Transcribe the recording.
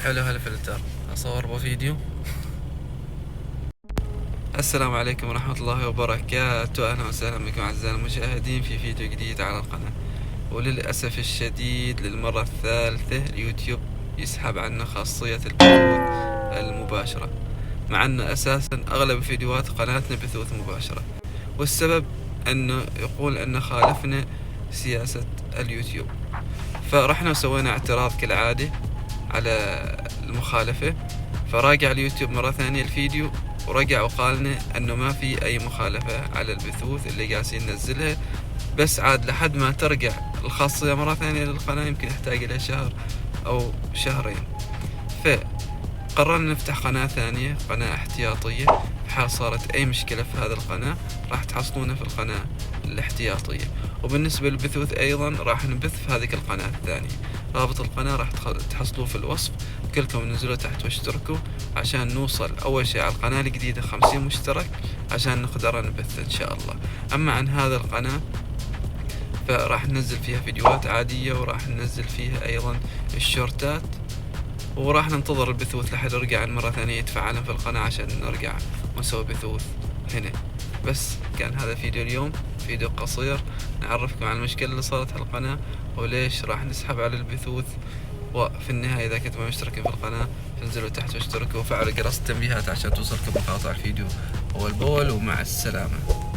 حلو هالفلتر. اصور بفيديو. السلام عليكم ورحمة الله وبركاته. اهلا وسهلا بكم اعزائي المشاهدين في فيديو جديد على القناة. وللأسف الشديد للمرة الثالثة اليوتيوب يسحب عنا خاصية البثوث المباشرة، مع أن أساسا أغلب فيديوهات قناتنا بثوث مباشرة، والسبب أنه يقول أن خالفنا سياسة اليوتيوب. فرحنا وسوينا اعتراض كالعادة على المخالفة، فراجع اليوتيوب مرة ثانية الفيديو ورجع وقالنا أنه ما في أي مخالفة على البثوث اللي قاسين ننزلها، بس عاد لحد ما ترجع الخاصية مرة ثانية للقناة يمكن يحتاج إلى شهر أو شهرين. فقررنا نفتح قناة ثانية، قناة احتياطية، بحال صارت أي مشكلة في هذه القناة راح تحصلونها في القناة الاحتياطية. وبالنسبة للبثوث أيضا راح نبث في هذه القناة الثانية. رابط القناة راح تحصلوه في الوصف، كلكم نزلوا تحت واشتركوا عشان نوصل أول شيء على القناة الجديدة 50 مشترك عشان نقدر نبث إن شاء الله. أما عن هذا القناة فراح ننزل فيها فيديوهات عادية، وراح ننزل فيها أيضا الشورتات، وراح ننتظر البثوث لحد يرجع مرة ثانية يتفاعلن في القناة عشان نرجع ونسوي بثوث هنا. بس كان هذا فيديو اليوم، فيديو قصير نعرفكم عن المشكلة اللي صارت على القناة وليش راح نسحب على البثوث. وفي النهاية إذا كنتم مشتركين في القناة تنزلوا تحت واشتركوا وفعلوا جرس التنبيهات عشان توصلكم مقاطع الفيديو أول بأول. ومع السلامة.